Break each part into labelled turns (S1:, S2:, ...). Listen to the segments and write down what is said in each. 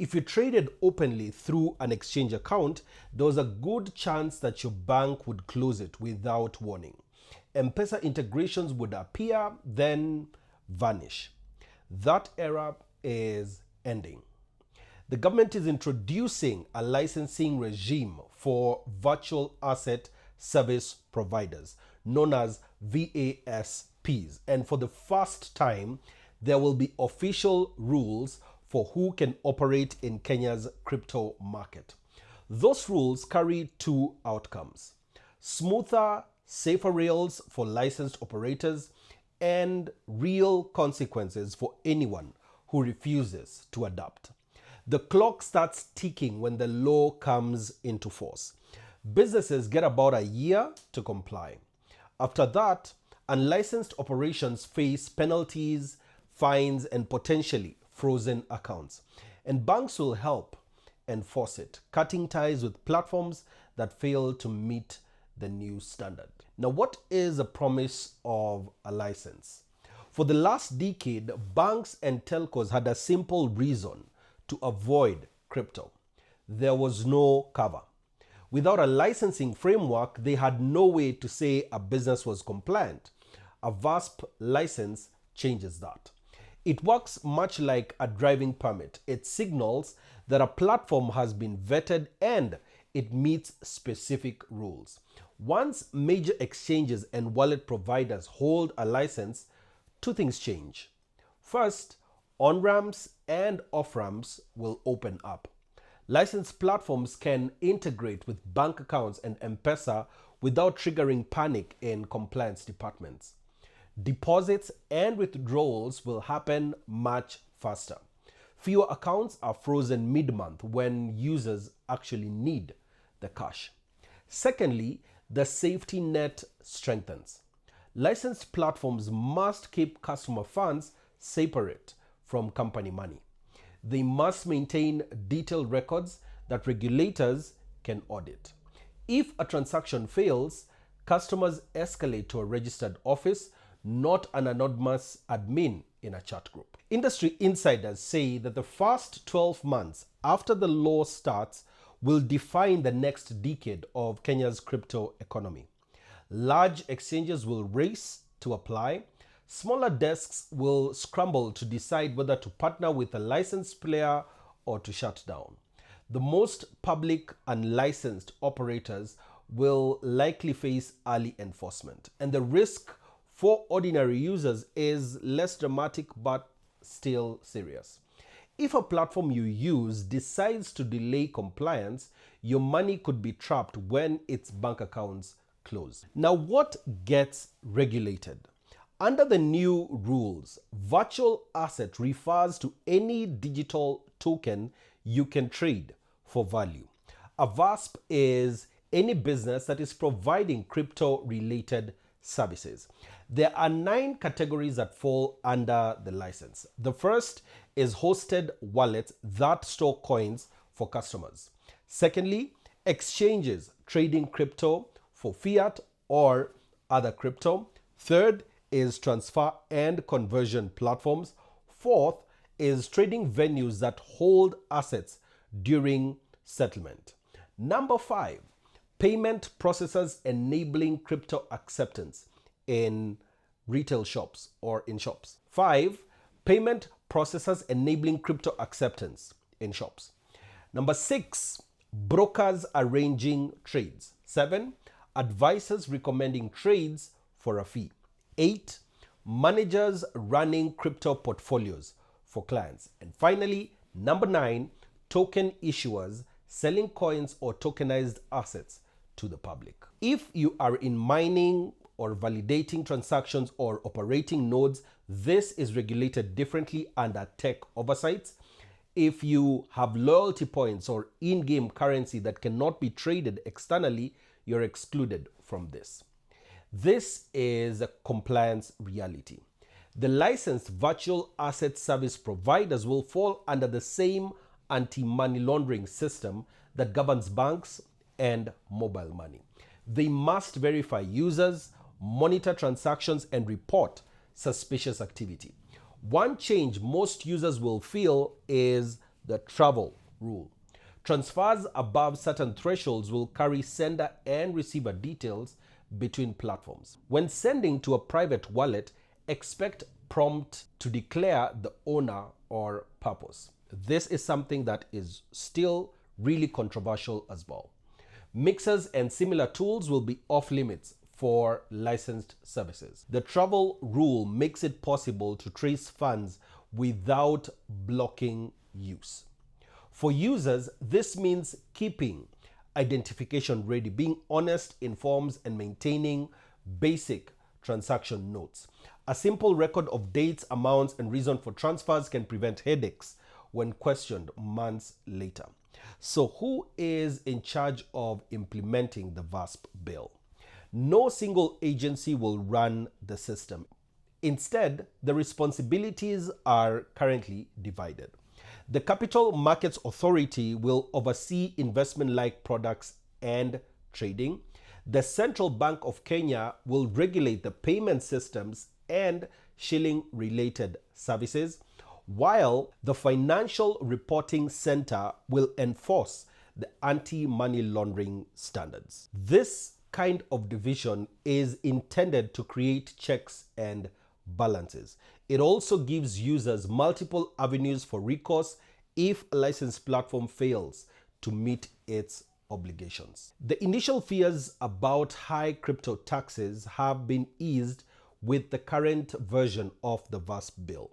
S1: If you traded openly through an exchange account, there was a good chance that your bank would close it without warning. MPESA integrations would appear, then vanish. That era is ending. The government is introducing a licensing regime for virtual asset service providers, known as VASPs. And for the first time, there will be official rules for who can operate in Kenya's crypto market. Those rules carry two outcomes: smoother, safer rails for licensed operators, and real consequences for anyone who refuses to adapt. The clock starts ticking when the law comes into force. Businesses get about a year to comply. After that, unlicensed operations face penalties, fines, and potentially frozen accounts. And banks will help enforce it, cutting ties with platforms that fail to meet the new standard. Now, what is the promise of a license? For the last decade, banks and telcos had a simple reason to avoid crypto. There was no cover. Without a licensing framework, they had no way to say a business was compliant. A VASP license changes that. It works much like a driving permit. It signals that a platform has been vetted and it meets specific rules. Once major exchanges and wallet providers hold a license, two things change. First, on-ramps and off-ramps will open up. Licensed platforms can integrate with bank accounts and MPESA without triggering panic in compliance departments. Deposits and withdrawals will happen much faster. Fewer accounts are frozen mid-month when users actually need the cash. Secondly, the safety net strengthens. Licensed platforms must keep customer funds separate from company money. They must maintain detailed records that regulators can audit. If a transaction fails, customers escalate to a registered office, not an anonymous admin in a chat group. Industry insiders say that the first 12 months after the law starts will define the next decade of Kenya's crypto economy. Large exchanges will race to apply. Smaller desks will scramble to decide whether to partner with a licensed player or to shut down. The most public and licensed operators will likely face early enforcement, and the risk for ordinary users is less dramatic but still serious. If a platform you use decides to delay compliance, your money could be trapped when its bank accounts close. Now, what gets regulated? Under the new rules, virtual asset refers to any digital token you can trade for value. A VASP is any business that is providing crypto-related services. There are 9 categories that fall under the license. The first is hosted wallets that store coins for customers. Secondly, exchanges trading crypto for fiat or other crypto. Third is transfer and conversion platforms. Fourth is trading venues that hold assets during settlement. Number 5, payment processors enabling crypto acceptance in retail shops or in shops. 5, payment processors enabling crypto acceptance in shops. Number 6, brokers arranging trades. 7, advisors recommending trades for a fee. 8, managers running crypto portfolios for clients. And finally, number 9, token issuers selling coins or tokenized assets to the public. If you are in mining or validating transactions or operating nodes, this is regulated differently under tech oversight. If you have loyalty points or in-game currency that cannot be traded externally, you're excluded from this. This is a compliance reality. The licensed virtual asset service providers will fall under the same anti-money laundering system that governs banks and mobile money. They must verify users, monitor transactions, and report suspicious activity. One change most users will feel is The travel rule. Transfers above certain thresholds will carry sender and receiver details between platforms. When sending to a private wallet, expect prompt to declare the owner or purpose. This is something that is still really controversial as well. Mixers and similar tools will be off limits for licensed services. The travel rule makes it possible to trace funds without blocking use. For users, this means keeping identification ready, being honest in forms, and maintaining basic transaction notes. A simple record of dates, amounts, and reason for transfers can prevent headaches when questioned months later. So who is in charge of implementing the VASP bill? No single agency will run the system. Instead, the responsibilities are currently divided. The Capital Markets Authority will oversee investment-like products and trading. The Central Bank of Kenya will regulate the payment systems and shilling-related services, while the Financial Reporting Center will enforce the anti-money laundering standards. This kind of division is intended to create checks and balances. It also gives users multiple avenues for recourse if a licensed platform fails to meet its obligations. The initial fears about high crypto taxes have been eased with the current version of the VASP bill.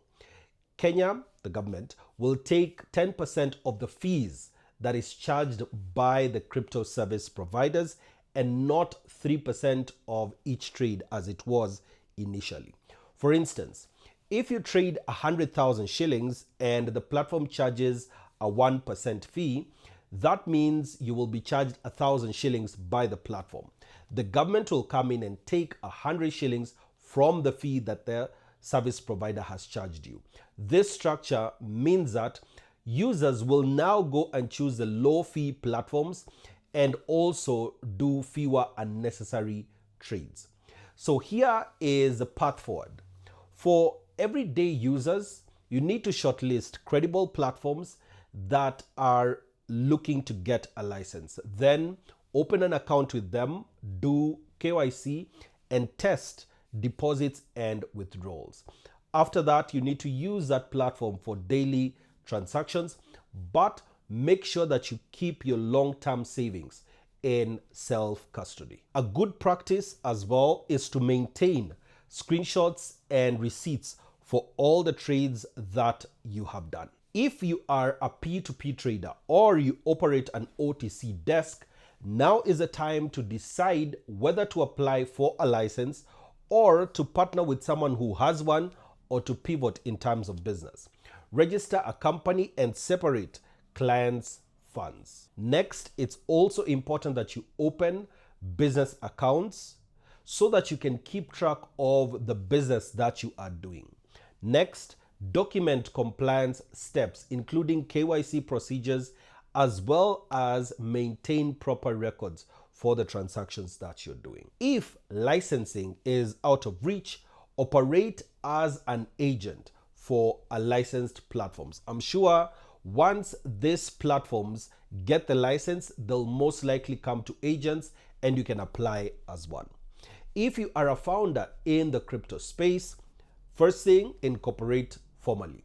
S1: Kenya, the government, will take 10% of the fees that is charged by the crypto service providers and not 3% of each trade as it was initially. For instance, if you trade 100,000 shillings and the platform charges a 1% fee, that means you will be charged 1,000 shillings by the platform. The government will come in and take 100 shillings from the fee that the service provider has charged you. This structure means that users will now go and choose the low fee platforms and also do fewer unnecessary trades. So here is the path forward. For everyday users, you need to shortlist credible platforms that are looking to get a license. Then open an account with them, do KYC, and test deposits and withdrawals. After that, you need to use that platform for daily transactions, but make sure that you keep your long-term savings in self-custody. A good practice as well is to maintain screenshots and receipts for all the trades that you have done. If you are a P2P trader or you operate an OTC desk, now is the time to decide whether to apply for a license or to partner with someone who has one or to pivot in terms of business. Register a company and separate clients' funds. Next, it's also important that you open business accounts so that you can keep track of the business that you are doing. Next, document compliance steps, including KYC procedures, as well as maintain proper records for the transactions that you're doing. If licensing is out of reach, operate as an agent for a licensed platforms. I'm sure once these platforms get the license, they'll most likely come to agents and you can apply as one. If you are a founder in the crypto space, first thing, incorporate formally.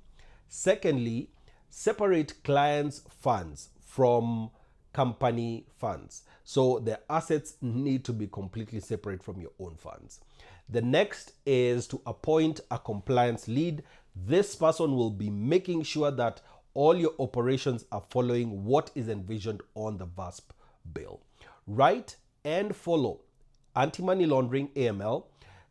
S1: Secondly, separate clients' funds from company funds. So their assets need to be completely separate from your own funds. The next is to appoint a compliance lead. This person will be making sure that all your operations are following what is envisioned on the VASP bill. Write and follow anti-money laundering (AML),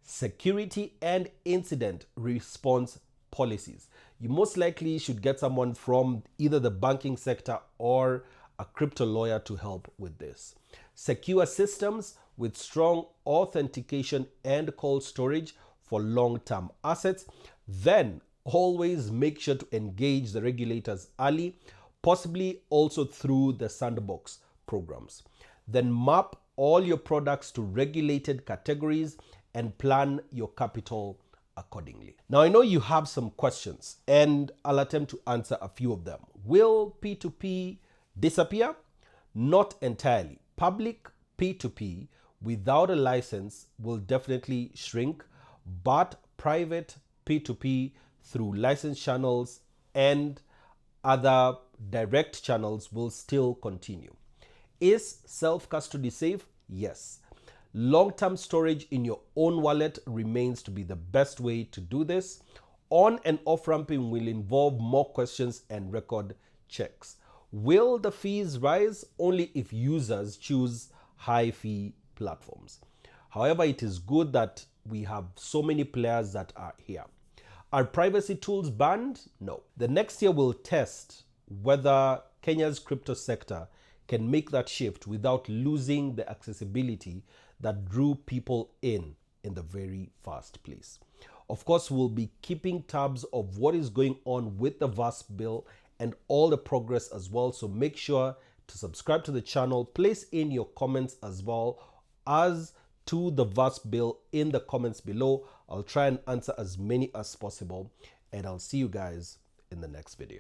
S1: security and incident response policies. You most likely should get someone from either the banking sector or a crypto lawyer to help with this. Secure systems with strong authentication and cold storage for long-term assets. Then always make sure to engage the regulators early, possibly also through the sandbox programs. Then map all your products to regulated categories and plan your capital accordingly. Now, I know you have some questions and I'll attempt to answer a few of them. Will P2P disappear? Not entirely. Public P2P without a license will definitely shrink, but private P2P through licensed channels and other direct channels will still continue. Is self-custody safe? Yes. Long-term storage in your own wallet remains to be the best way to do this. On and off ramping will involve more questions and record checks. Will the fees rise? Only if users choose high fee platforms. However, it is good that we have so many players that are here. Are privacy tools banned? No. The next year will test whether Kenya's crypto sector can make that shift without losing the accessibility that drew people in the very first place. Of course, we'll be keeping tabs of what is going on with the VASP bill and all the progress as well. So make sure to subscribe to the channel. Place in your comments as well as to the VASP bill in the comments below. I'll try and answer as many as possible, and I'll see you guys in the next video.